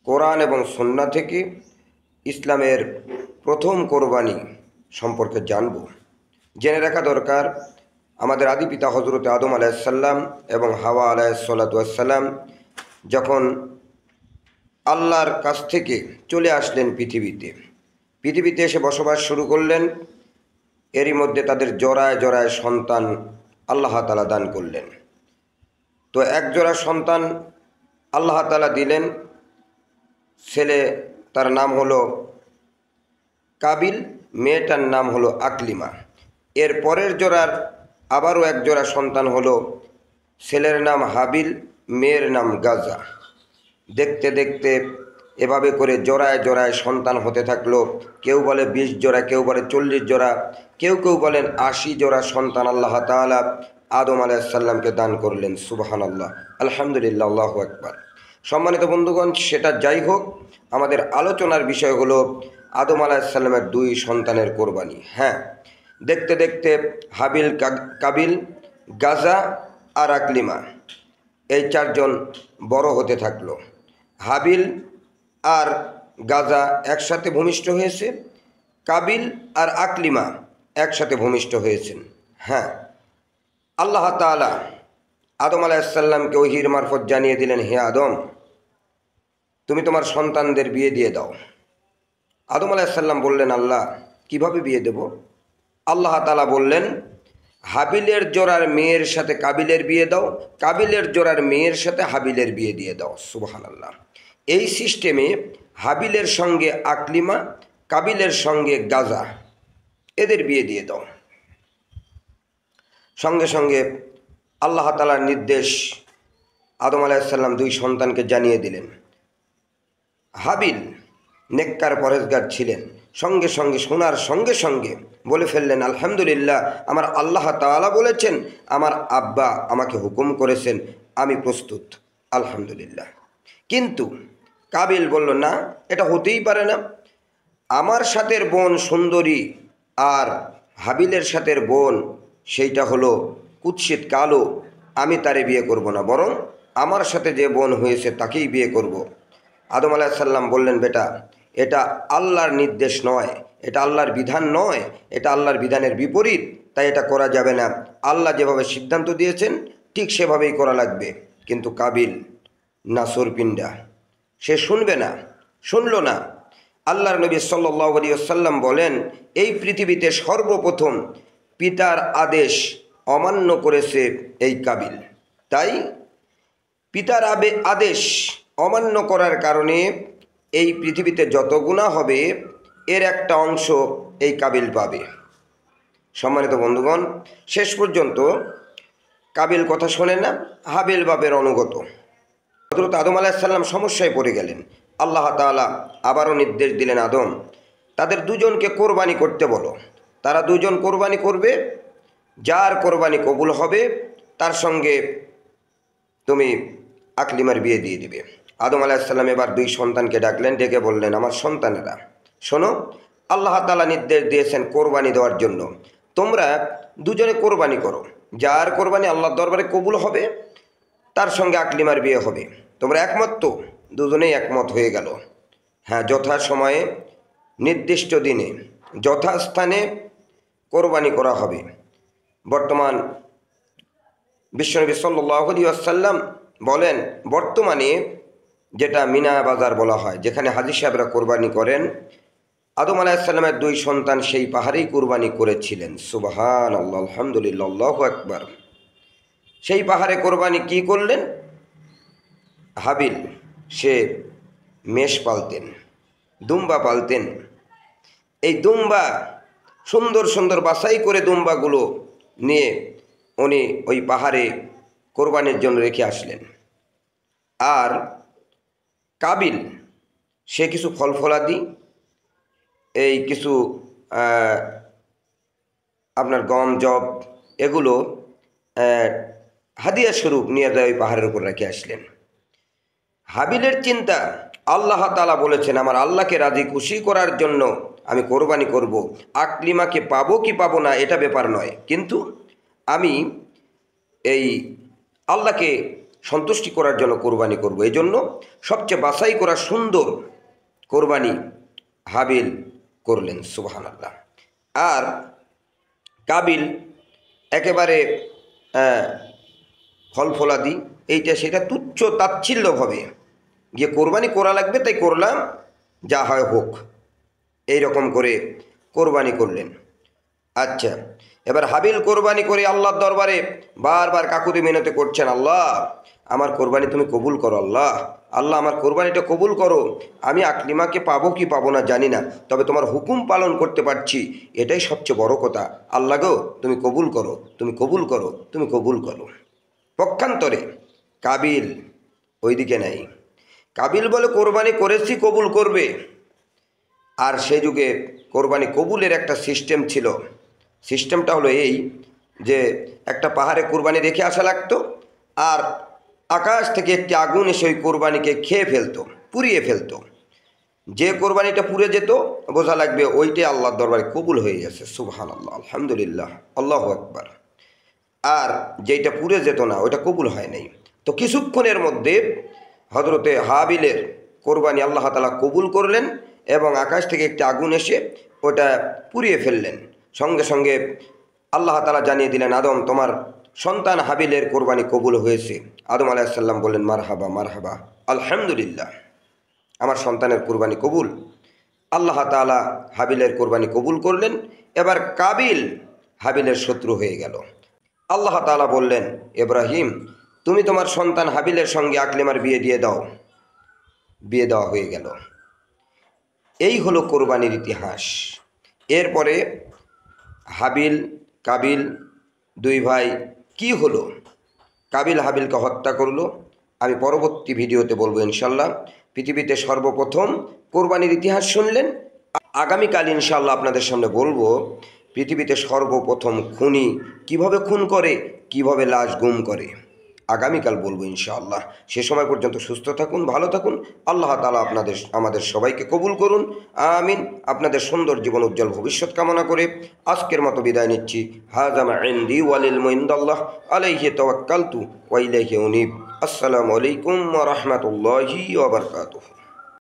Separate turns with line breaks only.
কোরআন এবং সুন্নাহ থেকে ইসলামের প্রথম কোরবানি সম্পর্কে জানব। জেনে রাখা দরকার, আমাদের আদি পিতা হজরত আদম আলাইহিসসালাম এবং হাওয়া আলাইহিসসালাম যখন আল্লাহর কাছ থেকে চলে আসলেন পৃথিবীতে এসে বসবাস শুরু করলেন, এরই মধ্যে তাদের জোড়ায় জোড়ায় সন্তান আল্লাহ তাআলা দান করলেন। তো এক জোড়া সন্তান আল্লাহ তাআলা দিলেন, ছেলে তার নাম হলো কাবিল, মেয়েটার নাম হলো আকলিমা। এর পরের জোড়ার আবারও এক জোড়া সন্তান হলো, ছেলের নাম হাবিল, মেয়ের নাম গাজা। দেখতে দেখতে এভাবে করে জোড়ায় জোড়ায় সন্তান হতে থাকলো। কেউ বলে 20 জোড়া, কেউ বলে 40 জোড়া, কেউ বলেন 80 জোড়া সন্তান আল্লাহ তাআলা আদম আলাইহিসসালামকে দান করলেন। সুবহানাল্লাহ, আলহামদুলিল্লাহ, আল্লাহু আকবার। সম্মানিত বন্ধুগণ, সেটা যাই হোক, আমাদের আলোচনার বিষয় হলো আদম আলাইহিসসালামের 2 সন্তানের কোরবানি। হ্যাঁ, দেখতে দেখতে হাবিল, কাবিল, গাজা আর আকলিমা এই 4 জন বড় হতে থাকলো। হাবিল আর গাজা একসাথে ভূমিষ্ঠ হয়েছে, কাবিল আর আকলিমা একসাথে ভূমিষ্ঠ হয়েছেন। হ্যাঁ, আল্লাহ তাআলা আদম আলাইহিসসালামকে ওহীর মারফত জানিয়ে দিলেন, হে আদম, তুমি তোমার সন্তানদের বিয়ে দিয়ে দাও। আদম আলাইহিসসালাম বললেন, আল্লাহ, কিভাবে বিয়ে দেব? আল্লাহ তাআলা বললেন, হাবিলের জোড়ার মেয়ের সাথে কাবিলের বিয়ে দাও, কাবিলের জোড়ার মেয়ের সাথে হাবিলের বিয়ে দিয়ে দাও। সুবহানাল্লাহ। এই সিস্টেমে হাবিলের সঙ্গে আকলিমা, কাবিলের সঙ্গে গাজা, এদের বিয়ে দিয়ে দাও। সঙ্গে সঙ্গে আল্লাহ তাআলার নির্দেশ আদম আলাইহিসসালাম 2 সন্তানকে জানিয়ে দিলেন। হাবিল নেককার পরেজগার ছিলেন, সঙ্গে সঙ্গে শোনার সঙ্গে সঙ্গে বলে ফেললেন, আলহামদুলিল্লাহ, আমার আল্লাহ তাআলা বলেছেন, আমার আব্বা আমাকে হুকুম করেছেন, আমি প্রস্তুত, আলহামদুলিল্লাহ। কিন্তু কাবিল বলল, না, এটা হতেই পারে না। আমার সাথের বোন সুন্দরী আর হাবিলের সাথের বোন সেইটা হলো কুৎসিত কালো, আমি তারে বিয়ে করব না, বরং আমার সাথে যে বোন হয়েছে তাকেই বিয়ে করব। আদম আলাইহিসসালাম বললেন, বেটা, এটা আল্লাহর নির্দেশ নয়, এটা আল্লাহর বিধান নয়, এটা আল্লাহর বিধানের বিপরীত, তাই এটা করা যাবে না। আল্লাহ যেভাবে সিদ্ধান্ত দিয়েছেন ঠিক সেভাবেই করা লাগবে। কিন্তু কাবিল নাসরপিণ্ডা, সে শুনবে না, শুনল না। আল্লাহর নবী সাল্লাল্লাহু আলাইহি ওয়াসাল্লাম বলেন, এই পৃথিবীতে সর্বপ্রথম পিতার আদেশ অমান্য করেছে এই কাবিল। তাই পিতার আদেশ অমান্য করার কারণে এই পৃথিবীতে যত গুনাহ হবে এর একটা অংশ এই কাবিল পাবে। সম্মানিত বন্ধুগণ, শেষ পর্যন্ত কাবিল কথা শোনে না, হাবিল বাবের অনুগত। হযরত আদম আলাইহিসসালাম সমস্যায় পড়ে গেলেন। আল্লাহ তাআলা আবারও নির্দেশ দিলেন, আদম, তাদের 2 জনকে কোরবানি করতে বলো। তারা 2 জন কোরবানি করবে, যার কোরবানি কবুল হবে তার সঙ্গে তুমি আকলিমার বিয়ে দিয়ে দিবে। আদম আলাইহিসসালাম এবার 2 সন্তানকে ডাকলেন, ডেকে বললেন, আমার সন্তানেরা শোনো, আল্লাহ তাআলা নির্দেশ দিয়েছেন কোরবানি দেওয়ার জন্য। তোমরা 2 জনে কোরবানি করো, যার কোরবানি আল্লাহর দরবারে কবুল হবে তার সঙ্গে আকলিমার বিয়ে হবে। তোমরা একমত তো? 2 জনেই একমত হয়ে গেল। হ্যাঁ, যথা সময়ে, নির্দিষ্ট দিনে, যথাস্থানে কোরবানি করা হবে। বর্তমান বিশ্বনবী সাল্লাল্লাহু আলাইহি ওয়াসাল্লাম বলেন, বর্তমানে যেটা মিনা বাজার বলা হয়, যেখানে হাজী সাহেবরা কোরবানি করেন, আদম আলাইহিসসালামের 2 সন্তান সেই পাহাড়েই কোরবানি করেছিলেন। সুবহানাল্লাহ, আলহামদুলিল্লাহ, আল্লাহু আকবার। সেই পাহাড়ে কোরবানি কি করলেন? হাবিল সে মেষ পালতেন, দুম্বা পালতেন। এই দুম্বা সুন্দর সুন্দর বাছাই করে দুম্বাগুলো নিয়ে উনি ওই পাহাড়ে কোরবানির জন্য রেখে আসলেন। আর কাবিল সে কিছু ফলফলাদি, এই কিছু আপনার গম, জব, এগুলো হাদিয়া স্বরূপ নিয়ে যায় ওই পাহাড়ের উপর রেখে আসলেন। হাবিলের চিন্তা, আল্লাহ তাআলা বলেছেন, আমার আল্লাহকে রাজি খুশি করার জন্য আমি কোরবানি করব, আকলিমাকে পাবো কি পাবো না এটা ব্যাপার নয়, কিন্তু আমি এই আল্লাহকে সন্তুষ্টি করার জন্য কোরবানি করব। এই জন্য সবচেয়ে বাছাই করা সুন্দর কোরবানি হাবিল করলেন, সুবহানাল্লাহ। আর কাবিল একেবারে ফলফলাদি এইটা সেটা তুচ্ছ তাচ্ছিল্যভাবে গিয়ে কোরবানি করা লাগবে তাই করলাম, যা হয় হোক, এই রকম করে কোরবানি করলেন। আচ্ছা, এবার হাবিল কোরবানি করে আল্লাহর দরবারে বারবার কাকুতি মিনতি করছেন, আল্লাহ আমার কোরবানি তুমি কবুল করো, আল্লাহ আল্লাহ আমার কোরবানিটা কবুল করো। আমি আকলিমাকে পাবো কি পাবো না জানি না, তবে তোমার হুকুম পালন করতে পারছি, এটাই সবচেয়ে বড় কথা। আল্লাহ গো তুমি কবুল করো, তুমি কবুল করো, তুমি কবুল করো। পক্ষান্তরে কাবিল ওইদিকে নাই। কাবিল বলে কোরবানি করেছি, কবুল করবে। আর সেই যুগে কোরবানি কবুলের একটা সিস্টেম ছিল। সিস্টেমটা হলো এই যে একটা পাহাড়ে কোরবানি রেখে আসা লাগতো, আর আকাশ থেকে একটি আগুন এসে ওই কোরবানিকে খেয়ে ফেলতো, পুড়িয়ে ফেলতো। যে কোরবানিটা পুড়ে যেত বোঝা লাগবে ওইটাই আল্লাহর দরবারে কবুল হয়ে গেছে, সুবহানাল্লাহ, আলহামদুলিল্লাহ, আল্লাহু আকবার। আর যেটা পুড়ে যেত না ওইটা কবুল হয় নাই। তো কিছুক্ষণের মধ্যে হজরতে হাবিলের কোরবানি আল্লাহ তাআলা কবুল করলেন এবং আকাশ থেকে একটি আগুন এসে ওটা পুড়িয়ে ফেললেন। সঙ্গে সঙ্গে আল্লাহ তাআলা জানিয়ে দিলেন, আদম তোমার সন্তান হাবিলের কোরবানি কবুল হয়েছে। আদম আলাইহিস সালাম বললেন, মারহাবা মারহাবা, আলহামদুলিল্লাহ, আমার সন্তানের কোরবানি কবুল। আল্লাহ তাআলা হাবিলের কোরবানি কবুল করলেন। এবার কাবিল হাবিলের শত্রু হয়ে গেল। আল্লাহ তাআলা বললেন, ইব্রাহিম তুমি তোমার সন্তান হাবিলের সঙ্গে আকলিমার বিয়ে দিয়ে দাও। বিয়ে দেওয়া হয়ে গেল। এই হলো কোরবানির ইতিহাস। এরপরে হাবিল কাবিল দুই ভাই কি হলো, কাবিল হাবিলকে হত্যা করলো, আমি পরবর্তী ভিডিওতে বলবো ইনশাল্লাহ। পৃথিবীতে সর্বপ্রথম কোরবানির ইতিহাস শুনলেন, আগামীকাল ইনশাল্লাহ আপনাদের সামনে বলবো পৃথিবীতে সর্বপ্রথম খুনি কিভাবে খুন করে, কিভাবে লাশ গুম করে। আগামীকাল বলবো ইনশাআল্লাহ। সে সময় পর্যন্ত সুস্থ থাকুন, ভালো থাকুন। আল্লাহ তাআলা আমাদের সবাইকে কবুল করুন, আমিন। আপনাদের সুন্দর জীবন উজ্জ্বল ভবিষ্যৎ কামনা করে আজকের মতো বিদায় নিচ্ছি। হাযা মা ইনদি ওয়াল ইলমু ইনদাল্লাহ আলাইহি তাওয়াক্কালতু ওয়া ইলাইহি উনীব। আসসালামু আলাইকুম ওয়া রাহমাতুল্লাহি ওয়া বারাকাতুহু।